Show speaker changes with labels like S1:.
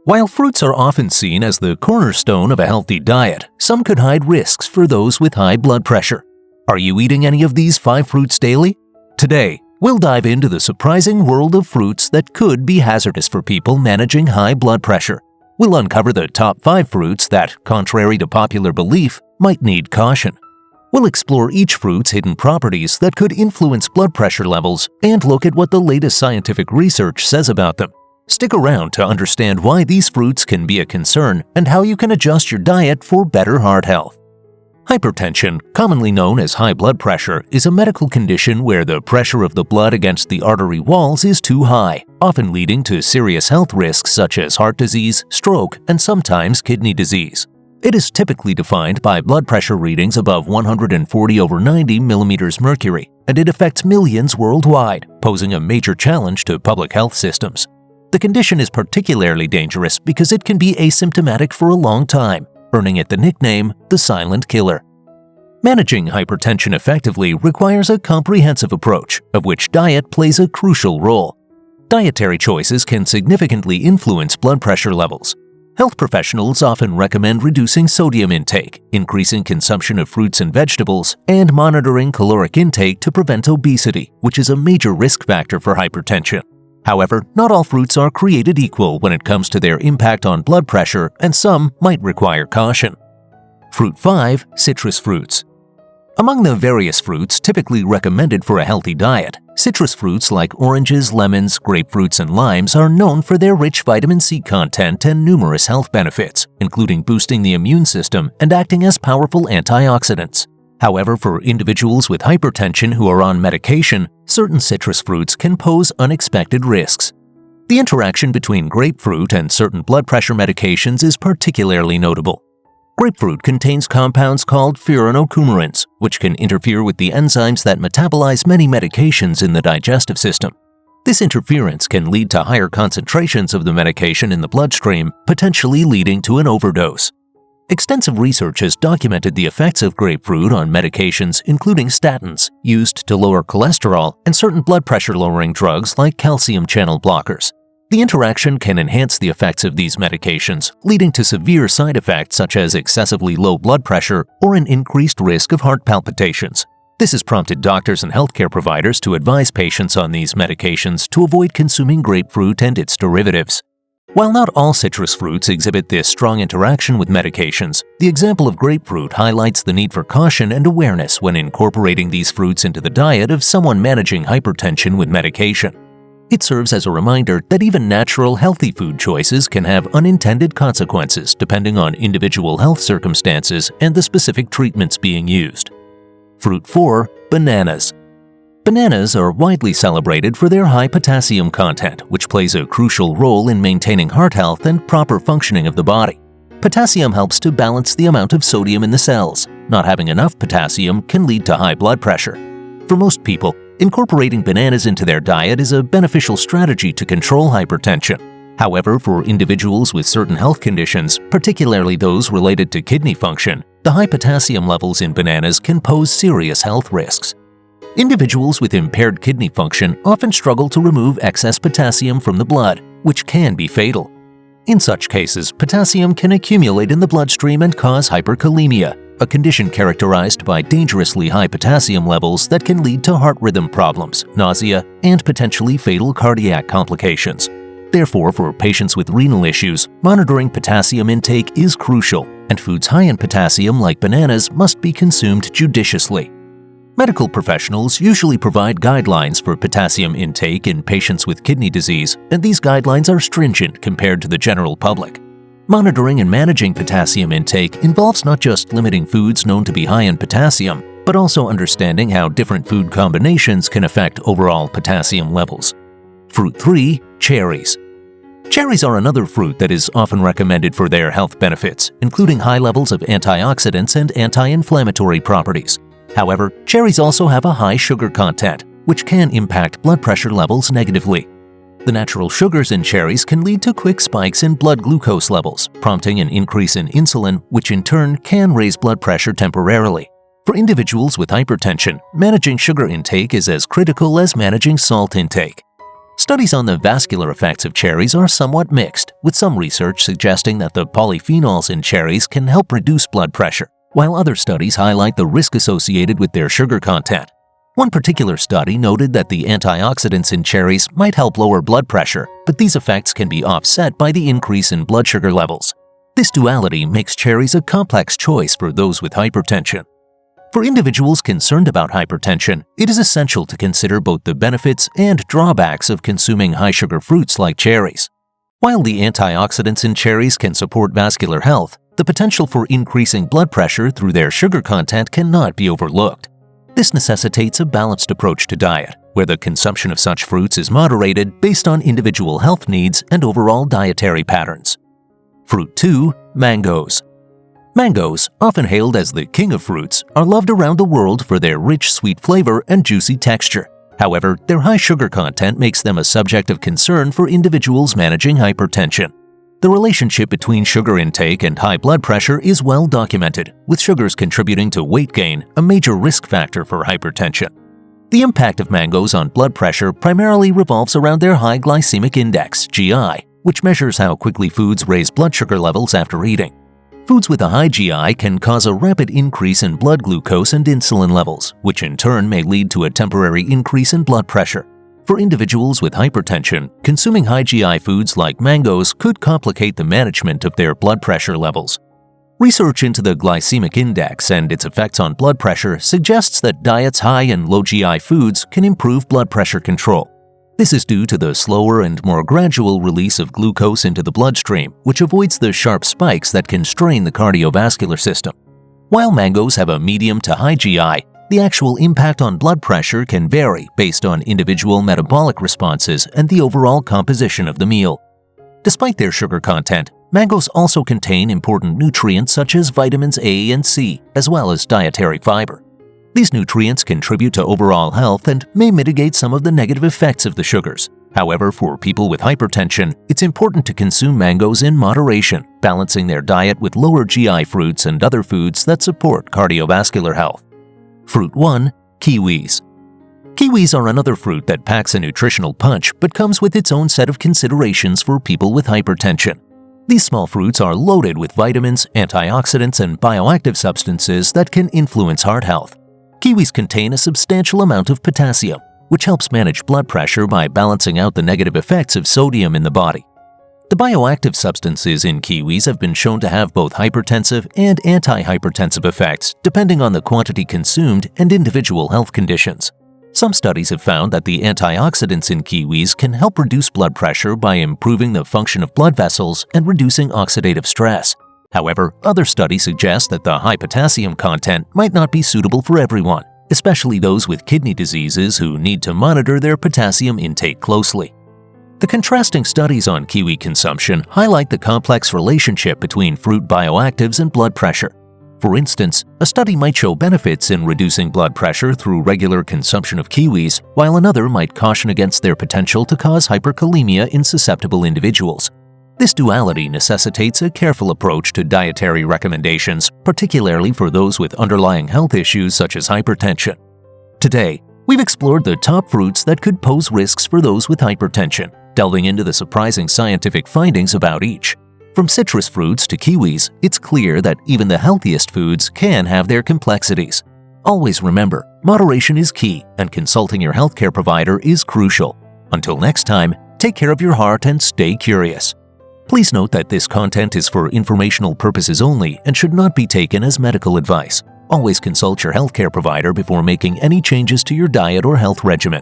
S1: While fruits are often seen as the cornerstone of a healthy diet, some could hide risks for those with high blood pressure. Are you eating any of these 5 fruits daily? Today, we'll dive into the surprising world of fruits that could be hazardous for people managing high blood pressure. We'll uncover the top 5 fruits that, contrary to popular belief, might need caution. We'll explore each fruit's hidden properties that could influence blood pressure levels and look at what the latest scientific research says about them. Stick around to understand why these fruits can be a concern and how you can adjust your diet for better heart health. Hypertension, commonly known as high blood pressure, is a medical condition where the pressure of the blood against the artery walls is too high, often leading to serious health risks such as heart disease, stroke, and sometimes kidney disease. It is typically defined by blood pressure readings above 140/90 millimeters mercury, and it affects millions worldwide, posing a major challenge to public health systems. The condition is particularly dangerous because it can be asymptomatic for a long time, earning it the nickname the silent killer. Managing hypertension effectively requires a comprehensive approach, of which diet plays a crucial role. Dietary choices can significantly influence blood pressure levels. Health professionals often recommend reducing sodium intake, increasing consumption of fruits and vegetables, and monitoring caloric intake to prevent obesity, which is a major risk factor for hypertension. However, not all fruits are created equal when it comes to their impact on blood pressure, and some might require caution. Fruit 5. Citrus fruits. Among the various fruits typically recommended for a healthy diet, citrus fruits like oranges, lemons, grapefruits, and limes are known for their rich vitamin C content and numerous health benefits, including boosting the immune system and acting as powerful antioxidants. However, for individuals with hypertension who are on medication, certain citrus fruits can pose unexpected risks. The interaction between grapefruit and certain blood pressure medications is particularly notable. Grapefruit contains compounds called furanocoumarins, which can interfere with the enzymes that metabolize many medications in the digestive system. This interference can lead to higher concentrations of the medication in the bloodstream, potentially leading to an overdose. Extensive research has documented the effects of grapefruit on medications including statins, used to lower cholesterol, and certain blood pressure-lowering drugs like calcium channel blockers. The interaction can enhance the effects of these medications, leading to severe side effects such as excessively low blood pressure or an increased risk of heart palpitations. This has prompted doctors and healthcare providers to advise patients on these medications to avoid consuming grapefruit and its derivatives. While not all citrus fruits exhibit this strong interaction with medications, the example of grapefruit highlights the need for caution and awareness when incorporating these fruits into the diet of someone managing hypertension with medication. It serves as a reminder that even natural, healthy food choices can have unintended consequences depending on individual health circumstances and the specific treatments being used. Fruit 4. Bananas. Bananas are widely celebrated for their high potassium content, which plays a crucial role in maintaining heart health and proper functioning of the body. Potassium helps to balance the amount of sodium in the cells. Not having enough potassium can lead to high blood pressure. For most people, incorporating bananas into their diet is a beneficial strategy to control hypertension. However, for individuals with certain health conditions, particularly those related to kidney function, the high potassium levels in bananas can pose serious health risks. Individuals with impaired kidney function often struggle to remove excess potassium from the blood, which can be fatal. In such cases, potassium can accumulate in the bloodstream and cause hyperkalemia, a condition characterized by dangerously high potassium levels that can lead to heart rhythm problems, nausea, and potentially fatal cardiac complications. Therefore, for patients with renal issues, monitoring potassium intake is crucial, and foods high in potassium like bananas must be consumed judiciously. Medical professionals usually provide guidelines for potassium intake in patients with kidney disease, and these guidelines are stringent compared to the general public. Monitoring and managing potassium intake involves not just limiting foods known to be high in potassium, but also understanding how different food combinations can affect overall potassium levels. Fruit 3. Cherries. Cherries are another fruit that is often recommended for their health benefits, including high levels of antioxidants and anti-inflammatory properties. However, cherries also have a high sugar content, which can impact blood pressure levels negatively. The natural sugars in cherries can lead to quick spikes in blood glucose levels, prompting an increase in insulin, which in turn can raise blood pressure temporarily. For individuals with hypertension, managing sugar intake is as critical as managing salt intake. Studies on the vascular effects of cherries are somewhat mixed, with some research suggesting that the polyphenols in cherries can help reduce blood pressure, while other studies highlight the risk associated with their sugar content. One particular study noted that the antioxidants in cherries might help lower blood pressure, but these effects can be offset by the increase in blood sugar levels. This duality makes cherries a complex choice for those with hypertension. For individuals concerned about hypertension, it is essential to consider both the benefits and drawbacks of consuming high-sugar fruits like cherries. While the antioxidants in cherries can support vascular health, the potential for increasing blood pressure through their sugar content cannot be overlooked. This necessitates a balanced approach to diet, where the consumption of such fruits is moderated based on individual health needs and overall dietary patterns. Fruit 2. Mangoes. Mangoes, often hailed as the king of fruits, are loved around the world for their rich, sweet flavor and juicy texture. However, their high sugar content makes them a subject of concern for individuals managing hypertension. The relationship between sugar intake and high blood pressure is well documented, with sugars contributing to weight gain, a major risk factor for hypertension. The impact of mangoes on blood pressure primarily revolves around their high glycemic index, GI, which measures how quickly foods raise blood sugar levels after eating. Foods with a high GI can cause a rapid increase in blood glucose and insulin levels, which in turn may lead to a temporary increase in blood pressure. For individuals with hypertension, consuming high GI foods like mangoes could complicate the management of their blood pressure levels. Research into the glycemic index and its effects on blood pressure suggests that diets high in low GI foods can improve blood pressure control. This is due to the slower and more gradual release of glucose into the bloodstream, which avoids the sharp spikes that can strain the cardiovascular system. While mangoes have a medium to high GI, the actual impact on blood pressure can vary based on individual metabolic responses and the overall composition of the meal. Despite their sugar content, mangoes also contain important nutrients such as vitamins A and C, as well as dietary fiber. These nutrients contribute to overall health and may mitigate some of the negative effects of the sugars. However, for people with hypertension, it's important to consume mangoes in moderation, balancing their diet with lower GI fruits and other foods that support cardiovascular health. Fruit 1. Kiwis. Kiwis are another fruit that packs a nutritional punch but comes with its own set of considerations for people with hypertension. These small fruits are loaded with vitamins, antioxidants, and bioactive substances that can influence heart health. Kiwis contain a substantial amount of potassium, which helps manage blood pressure by balancing out the negative effects of sodium in the body. The bioactive substances in kiwis have been shown to have both hypertensive and anti-hypertensive effects, depending on the quantity consumed and individual health conditions. Some studies have found that the antioxidants in kiwis can help reduce blood pressure by improving the function of blood vessels and reducing oxidative stress. However, other studies suggest that the high potassium content might not be suitable for everyone, especially those with kidney diseases who need to monitor their potassium intake closely. The contrasting studies on kiwi consumption highlight the complex relationship between fruit bioactives and blood pressure. For instance, a study might show benefits in reducing blood pressure through regular consumption of kiwis, while another might caution against their potential to cause hyperkalemia in susceptible individuals. This duality necessitates a careful approach to dietary recommendations, particularly for those with underlying health issues such as hypertension. Today, we've explored the top fruits that could pose risks for those with hypertension, delving into the surprising scientific findings about each. From citrus fruits to kiwis, it's clear that even the healthiest foods can have their complexities. Always remember, moderation is key, and consulting your healthcare provider is crucial. Until next time, take care of your heart and stay curious. Please note that this content is for informational purposes only and should not be taken as medical advice. Always consult your healthcare provider before making any changes to your diet or health regimen.